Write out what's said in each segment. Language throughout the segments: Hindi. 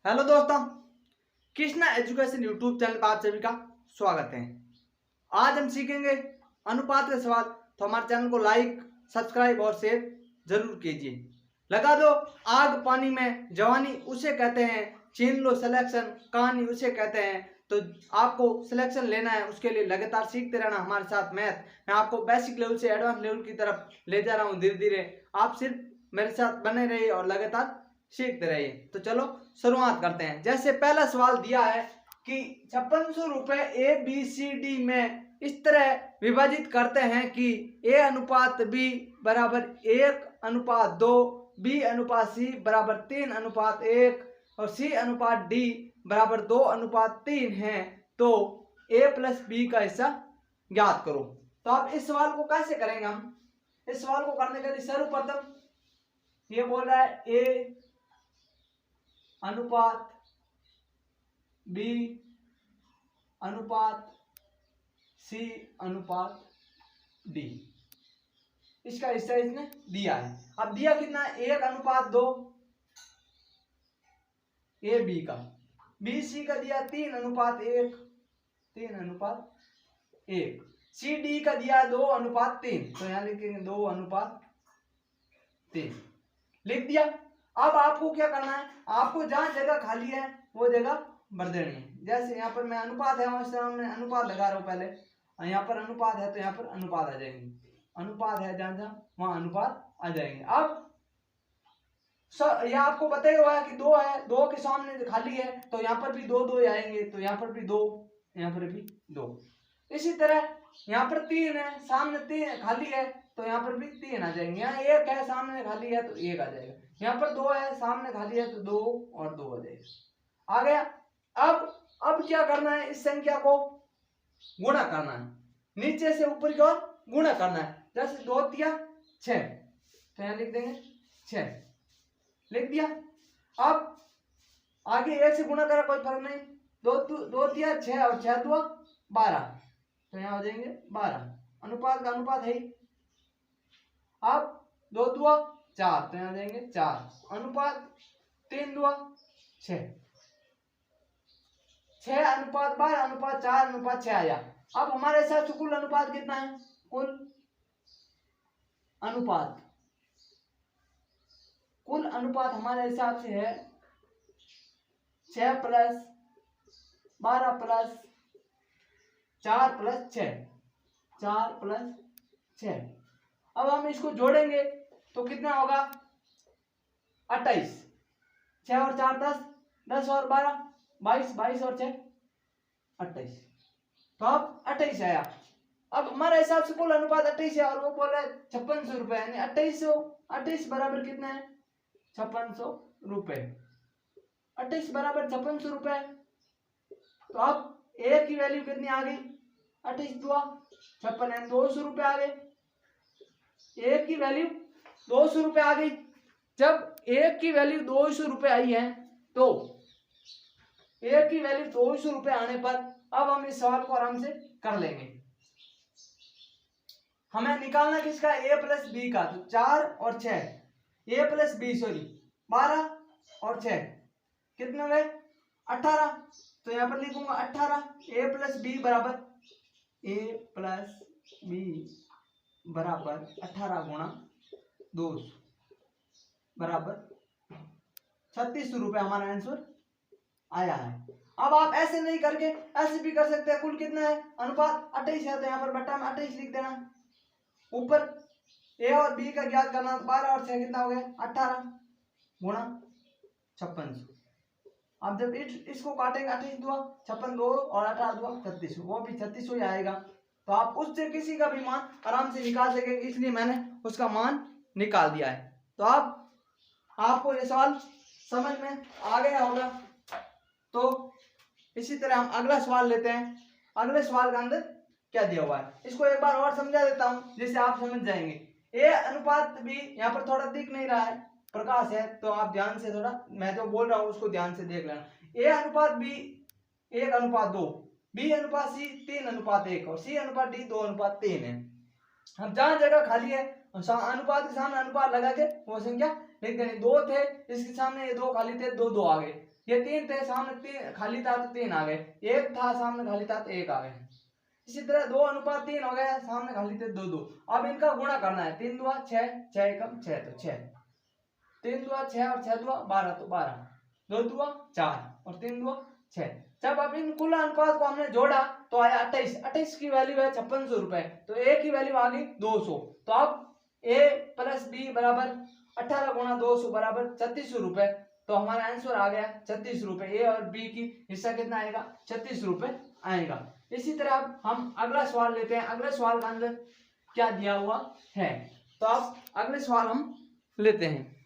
हेलो दोस्तों, कृष्णा एजुकेशन यूट्यूब चैनल पर आप सभी का स्वागत है। आज हम सीखेंगे अनुपात के सवाल। तो हमारे चैनल को लाइक, सब्सक्राइब और शेयर जरूर कीजिए। लगा दो आग पानी में, जवानी उसे कहते हैं, छीन लो सिलेक्शन, कहानी उसे कहते हैं। तो आपको सिलेक्शन लेना है, उसके लिए लगातार सीखते रहना हमारे साथ मैथ। मैं आपको बेसिक लेवल से एडवांस लेवल की तरफ ले जा रहा हूँ धीरे धीरे। आप सिर्फ मेरे साथ बने रहिए और लगातार सीखते रहिए। तो चलो शुरुआत करते हैं। जैसे पहला सवाल दिया है कि 5600 रुपए ए बी सी डी में इस तरह विभाजित करते हैं कि ए अनुपात बी बराबर 1:2, बी अनुपात सी बराबर 3:1 और सी अनुपात डी बराबर 2:3 है। तो ए प्लस बी का हिस्सा ज्ञात करो। तो अब इस सवाल को कैसे करेंगे हम? इस सवाल को करने के लिए सर्वप्रथम ये बोल रहा है ए अनुपात बी अनुपात सी अनुपात डी, इसका हिस्सा इसने दिया है। अब दिया कितना है? 1:2 ए बी का, बी सी का दिया 3:1, 3:1, सी डी का दिया 2:3। तो यहां लिखेंगे 2:3 लिख दिया। अब आपको क्या करना है? आपको जहां जगह खाली है वो जगह भर देनी है। जैसे यहाँ पर मैं अनुपात है मैं अनुपात लगा रहा हूं पहले, और यहाँ पर अनुपात है तो यहाँ पर अनुपात आ जाएंगे। अनुपात है जहां जहां वहां अनुपात आ जाएंगे। अब यह आपको बताया हुआ है कि 2 है, 2 के सामने खाली है तो यहाँ पर भी 2 आएंगे, तो यहाँ पर भी 2, यहाँ पर भी 2। इसी तरह यहाँ पर 3 है, सामने 3 खाली है तो यहाँ पर भी 3 आ जाएंगे। यहाँ 1 है, सामने खाली है तो 1 आ जाएगा। यहाँ पर 2 है, सामने खाली है तो 2 और 2 आ जाएगा। आ गया। अब क्या करना है? इस संख्या को गुणा करना है, नीचे से ऊपर की ओर गुणा करना है। जैसे 2 तिया 6, तो यहाँ लिख देंगे 6, लिख दिया। अब आगे 1 से गुणा करा कोई फर्क नहीं, 2 तिया 6 और 6 2 12, तो यहाँ हो जाएंगे 12। अनुपात का अनुपात है। अब 2 2 4, तो यहाँ देंगे 4। अनुपात 3 2 6, 6:12 अनुपात 4:6 आया। अब हमारे हिसाब से कुल अनुपात कितना है? कुल अनुपात हमारे हिसाब से है 6 + 12 + 4 + 6, 4 + 6। अब हम इसको जोड़ेंगे तो कितना होगा? 28। 6 और 4 10, 10 और 12 22, 22 और 6 28। तो अब 28 आया। अब हमारे हिसाब से कुल अनुपात 28 है और वो बोल रहा है 5600 रुपए, यानी 28 बराबर कितना है? 5600 रुपए। 28 बराबर 5600 रुपए। तो अब ए की वैल्यू कितनी आ गई? 28 2 56 है, 200 रुपए आ गए। ए की वैल्यू 200 रुपए आ गई। जब ए की वैल्यू 200 रुपए आई है तो ए की वैल्यू 200 रुपए आने पर अब हम इस सवाल को आराम से कर लेंगे। हमें निकालना किसका? ए प्लस बी का। तो 4 और 6, ए प्लस बी 12 और 6 कितने हुए? 18। तो यहां पर लिखूंगा 18। ए प्लस बी बराबर 18 गुणा 200 बराबर 3600 रुपए हमारा आंसर आया है। अब आप ऐसे नहीं करके ऐसे भी कर सकते हैं। कुल कितना है? अनुपात 28 है तो यहाँ पर बट्टा में 28 लिख देना। ऊपर ए और बी का ज्ञात करना, 12 और 6 कितना हो गया? 18 गुणा 5600। अब जब इसको काटेंगे 28 2 56 2 और 18 2 36, वो भी 3600 ही आएगा। तो आप उससे किसी का भी मान आराम से निकाल सकेंगे, इसलिए मैंने उसका मान निकाल दिया है। तो अब आपको ये सवाल समझ में आ गया होगा। तो इसी तरह हम अगला सवाल लेते हैं। अगले सवाल के अंदर क्या दिया हुआ है इसको एक बार और समझा देता हूं जिससे आप समझ जाएंगे। ए अनुपात बी, यहाँ पर थोड़ा दिख नहीं रहा है, प्रकाश है तो आप ध्यान से थोड़ा मैं जो बोल रहा हूं उसको ध्यान से देख लेना। ए अनुपात बी 1:2, बी अनुपात सी 3:1 और सी अनुपात डी 2:3 है। हम जहां जगह खाली है अनुपात के सामने अनुपात लगा के वो संख्या लिख देनी। 2 थे, इसके सामने ये 2 खाली थे, 2 2 आ गए। ये 3 थे, सामने 3 खाली था तो 3 आ गए, 1 था सामने खाली था तो 1 आ गए। इसी तरह 2:3 हो गया, सामने खाली थे 2 2। अब इनका गुणा करना है, 3 दूआ 6, 6 एकम 6 तो 6, 3 दूआ 6 और 6 दूआ 12 तो 12, 2 दूआ 4 और 3 दूआ 6। जब अब इन कुल अनुपात को हमने जोड़ा तो आया 28, 28 की वैल्यू है 5600 रुपए, तो ए की वैल्यू आ गई 200। तो अब ए प्लस बी बराबर 18 गुणा 200 बराबर 3600 रुपए, तो हमारा आंसर आ गया 36 रुपए। ए और बी की हिस्सा कितना आएगा, 36 रुपए आएगा। इसी तरह अब हम अगला सवाल लेते हैं, अगले सवाल के अंदर क्या दिया हुआ है, तो अब अगले सवाल हम लेते हैं।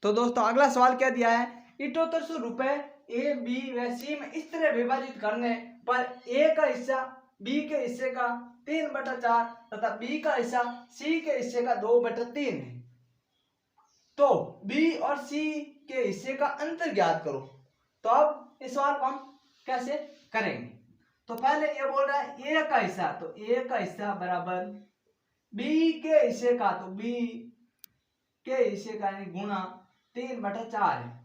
तो दोस्तों अगला सवाल क्या दिया है, 7800 रुपए ए बी व सी में इस तरह विभाजित करने पर ए का हिस्सा बी के हिस्से का 3/4 तथा बी का हिस्सा सी के हिस्से का 2/3 है, तो बी और सी के हिस्से का अंतर ज्ञात करो। तो अब इस सवाल को हम कैसे करेंगे, तो पहले ये बोल रहा है ए का हिस्सा, तो ए का हिस्सा बराबर बी के हिस्से का, तो बी के हिस्से का यानी गुणा 3/4 है,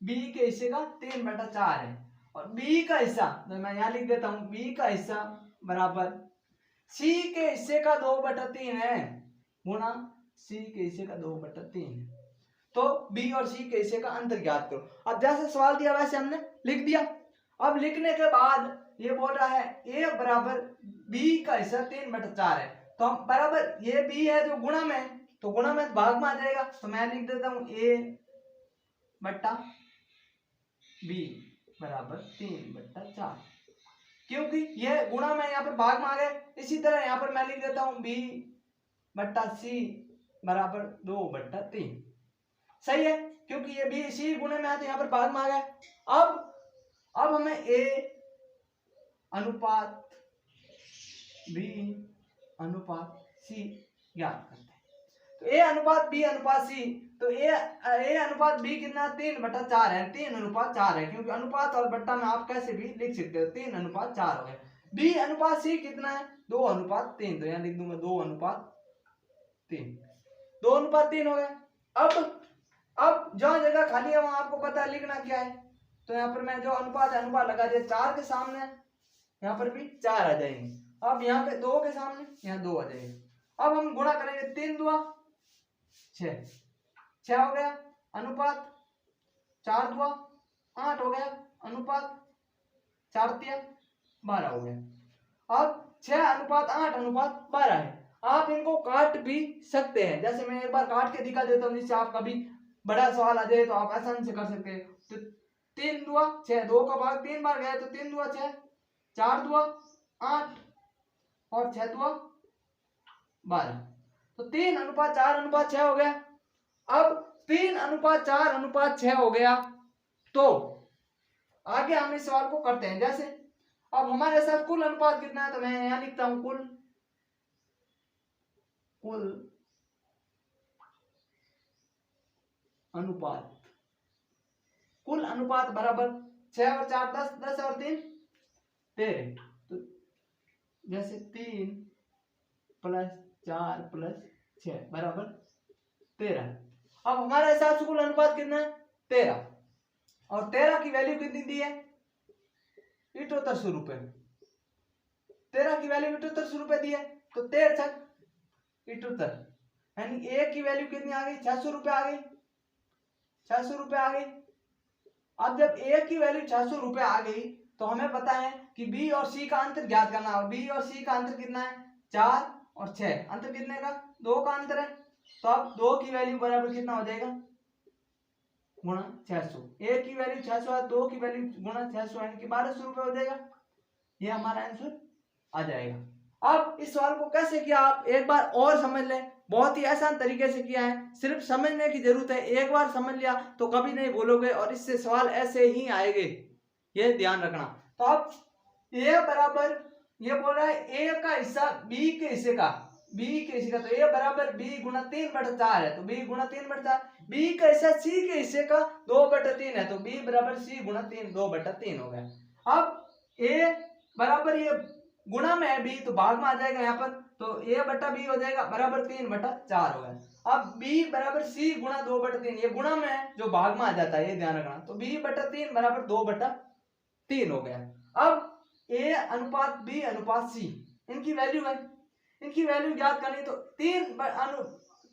बी के हिस्से का 3/4 है, और बी का हिस्सा तो मैं यहाँ लिख देता हूं, बी का हिस्सा बराबर सी के हिस्से का 2/3 है, गुणा सी के हिस्से का 2/3 है। तो बी और सी के हिस्से का अंतर ज्ञात करो। अब जैसे सवाल दिया वैसे हमने लिख दिया। अब लिखने के बाद ये बोल रहा है ए बराबर बी का हिस्सा 3/4 है, तो हम बराबर ये बी है जो गुणा में, तो गुणा में भाग में आ जाएगा, तो मैं लिख देता हूं ए बट्टा बी बराबर 3/4, क्योंकि ये गुणा में यहाँ पर भाग में आ गए। इसी तरह यहाँ पर मैं लिख देता हूं बी बट्टा सी बराबर 2/3, सही है, क्योंकि ये बी सी गुणे में है तो यहाँ पर भाग में आ गया। अब हमें ए अनुपात बी अनुपात सी ज्ञात करते हैं, तो ए अनुपात बी अनुपात सी, तो ए अनुपात बी कितना 3/4 है, 3:4 है, क्योंकि अनुपात और बट्टा में आप कैसे भी लिख सकते हो, 3:4 हो गया। बी अनुपात सी कितना है 2:3, तो यहाँ लिख दूंगा 2:3, 2:3 हो गया। अब जहां जगह खाली है वहां आपको पता है लिखना क्या है, तो यहाँ पर मैं जो अनुपात है अनुपात लगा दिया, 4 के सामने यहाँ पर भी 4 आ जाएंगे, अब यहाँ पे 2 के सामने यहाँ 2 आ जाएंगे। अब हम गुणा करेंगे, 3 दूआ 6, 6 हो गया, अनुपात 4 दूआ 8 हो गया, अनुपात 4 तिया 12 हो गया। अब 6:8:12 है, आप इनको काट भी सकते हैं, जैसे मैं एक बार काट के दिखा देता हूँ, जिससे आप कभी बड़ा सवाल आ जाए तो आप आसानी से कर सकते हैं। तो 3 दूआ 6, 2 का भाग 3 बार गया, तो 3 दूआ 6, 4 दूआ 8 और 6 दूआ 12, तो 3:4:6 हो गया। अब 3:4:6 हो गया, तो आगे हम इस सवाल को करते हैं। जैसे अब हमारे साथ कुल अनुपात कितना है, तो मैं यहां लिखता हूं कुल अनुपात, कुल अनुपात बराबर 6 और 4 10, 10 और 3 13, तो जैसे 3 + 4 + 6 बराबर 13। अब हमारे हिसाब से कुल अनुपात कितना है 13, और 13 की वैल्यू कितनी दी है 7800 रुपए, 13 की वैल्यू 7800 रुपए दी है, तो 13 78, यानी ए की वैल्यू कितनी आ गई 600 रुपए आ गई, 600 रुपए आ गई। अब जब ए की वैल्यू 600 रुपए आ गई तो हमें पता है कि बी और सी का अंतर ज्ञात करना है, बी और सी का अंतर कितना है 4 और 6, अंतर कितने का 2 का अंतर है, तो अब 2 की वैल्यू बराबर कितना हो जाएगा गुणा 600, ए की वैल्यू 600 है, 2 की वैल्यू गुणा 600 यानी कि 1200 रुपए हो जाएगा, ये हमारा आंसर आ जाएगा। अब इस सवाल को कैसे किया आप एक बार और समझ लें, बहुत ही आसान तरीके से किया है, सिर्फ समझने की जरूरत है, एक बार समझ लिया तो कभी नहीं भूलोगे और इससे सवाल ऐसे ही आएंगे, ये ध्यान रखना। तो अब ए बराबर ये बोल रहा है ए का हिस्सा बी के हिस्से का, बी के हिस्से का, तो ए बराबर बी गुणा 3/4 है, तो बी गुणा 3/4, बी का हिस्सा सी के हिस्से का 2/3 है, तो बी बराबर सी गुणा 3 2/3 हो गया। अब ए बराबर ये गुणा में है बी तो भाग में आ जाएगा यहाँ पर, तो ए बट्टा बी हो जाएगा बराबर 3/4 हो गया। अब b बराबर c गुणा 2/3, ये गुणा में है जो भाग में आ जाता है, ये ध्यान रखना। तो b/3 बराबर 2/3 हो गया। अब a अनुपात b अनुपात c इनकी वैल्यू है, इनकी वैल्यू ज्ञात करनी, तो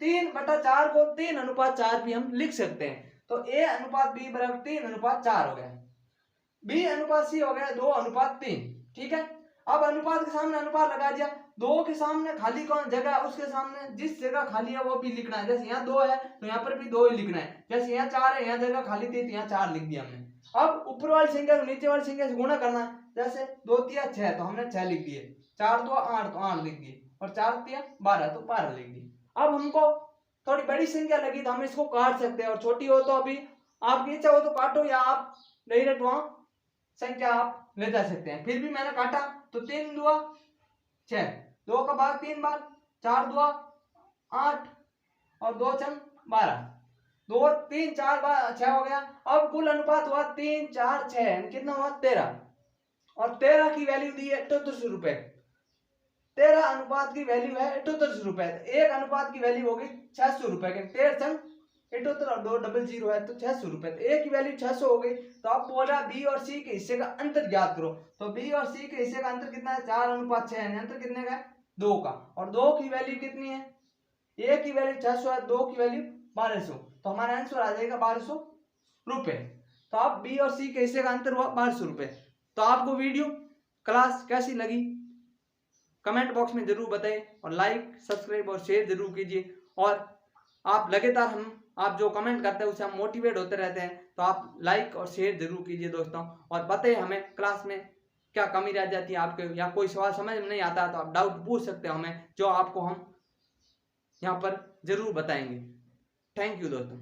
3/4 को 3:4 भी हम लिख सकते हैं। तो a अनुपात b बराबर 3:4 हो गया, b अनुपात c हो गया 2:3। ठीक है, अब अनुपात के सामने अनुपात लगा दिया, 2 के सामने खाली कौन जगह है, उसके सामने जिस जगह खाली है वो भी लिखना है। जैसे यहाँ 2 है तो यहाँ पर भी 2 ही लिखना है, जैसे यहाँ 4 है, यहाँ जगह खाली थी तो यहाँ 4 लिख दिया हमने। अब ऊपर वाली संख्या को नीचे वाली संख्या से गुणा करना है, जैसे 2 तिया 6 तो हमने 6 लिख दिए, 4 2 8 तो 8 लिख दिए, और 4 तिया 12 तो 12 लिख दिए। अब हमको थोड़ी बड़ी संख्या लगी तो हम इसको काट सकते हैं, और छोटी हो तो अभी आपकी इच्छा हो तो काटो, या आप डायरेक्ट वहां संख्या आप ले जा सकते हैं। फिर भी मैंने काटा तो 3 2 6, 2 का भाग 3 बार, 4 2 8 और 2 6 12, 2 3 4 बार 6 हो गया। अब कुल अनुपात हुआ 3 4 6, कितना हुआ 13, और 13 की वैल्यू दी है 78 रुपए। 13 अनुपात की वैल्यू है 78 रुपए, एक अनुपात की वैल्यू होगी 600 रुपए के। 13 78 और 2 00 है तो 600 रुपए, तो ए की वैल्यू 600 हो गई। तो अब बोला बी और सी के हिस्से का अंतर ज्ञात करो, तो बी और सी के हिस्से का अंतर कितना है 4:6 है, अंतर कितने का है 2 का, और 2 की वैल्यू कितनी है, ए की वैल्यू 600 है, 2 की वैल्यू 1200, तो हमारा आंसर आ जाएगा 1200 रुपए। तो अब बी और सी के हिस्से का अंतर हुआ 1200 रुपए। तो आपको वीडियो क्लास कैसी लगी कमेंट बॉक्स में जरूर बताएं, और लाइक सब्सक्राइब और शेयर जरूर कीजिए। और आप लगातार आप जो कमेंट करते हैं उससे हम मोटिवेट होते रहते हैं, तो आप लाइक और शेयर जरूर कीजिए दोस्तों। और बताइए हमें क्लास में क्या कमी रह जाती है आपके, या कोई सवाल समझ में नहीं आता तो आप डाउट पूछ सकते हैं हमें, जो आपको हम यहाँ पर जरूर बताएंगे। थैंक यू दोस्तों।